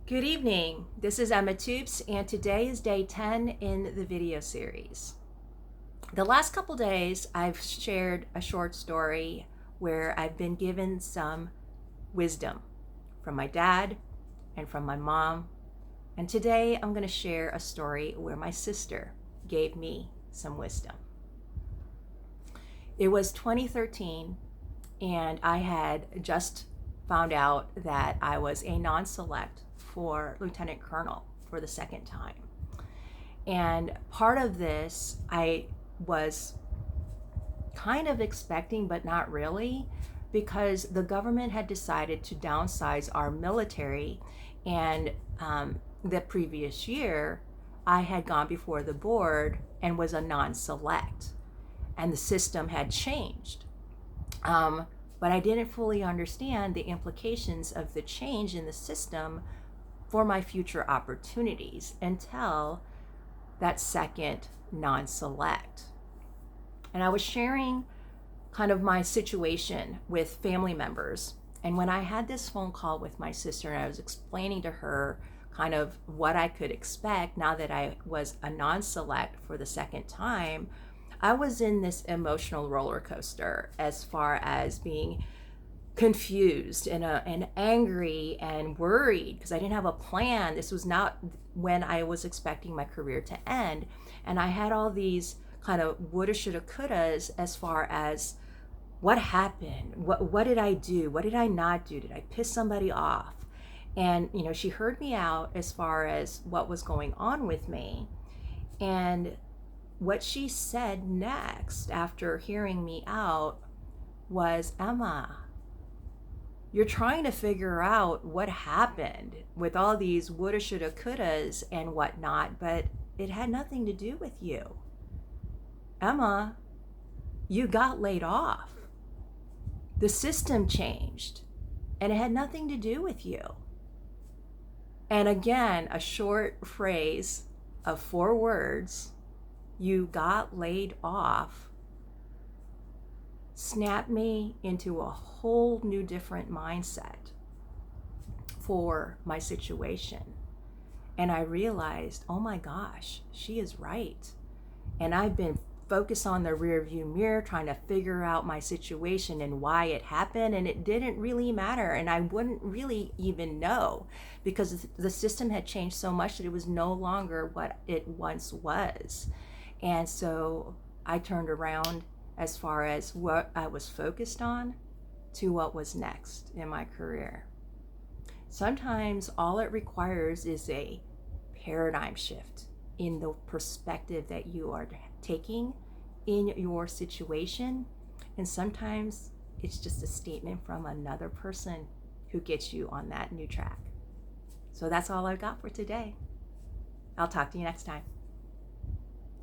Good evening. This is Emma Toops, and today is day 10 in the video series. The last couple days, I've shared a short story where I've been given some wisdom from my dad and from my mom. And today, I'm going to share a story where my sister gave me some wisdom. It was 2013, and I had just found out that I was a non-select for Lieutenant Colonel for the second time. And part of this I was kind of expecting, but not really, because the government had decided to downsize our military. And the previous year, I had gone before the board and was a non-select, and the system had changed. But I didn't fully understand the implications of the change in the system for my future opportunities until that second non-select. And I was sharing kind of my situation with family members. And when I had this phone call with my sister, and I was explaining to her kind of what I could expect now that I was a non-select for the second time, I was in this emotional roller coaster as far as being confused and angry and worried because I didn't have a plan. This was not when I was expecting my career to end. And I had all these kind of woulda, shoulda, couldas as far as what happened, what did I do, what did I not do, did I piss somebody off? And she heard me out as far as what was going on with me. And what she said next after hearing me out was, Emma, you're trying to figure out what happened with all these woulda, shoulda, couldas and whatnot, but it had nothing to do with you. Emma, you got laid off. The system changed, and it had nothing to do with you. And again, a short phrase of 4 words, you got laid off, snapped me into a whole new different mindset for my situation. And I realized, oh my gosh, she is right. And I've been focused on the rear view mirror trying to figure out my situation and why it happened, and it didn't really matter, and I wouldn't really even know because the system had changed so much that it was no longer what it once was. And so I turned around as far as what I was focused on to what was next in my career. Sometimes all it requires is a paradigm shift in the perspective that you are taking in your situation. And sometimes it's just a statement from another person who gets you on that new track. So that's all I've got for today. I'll talk to you next time.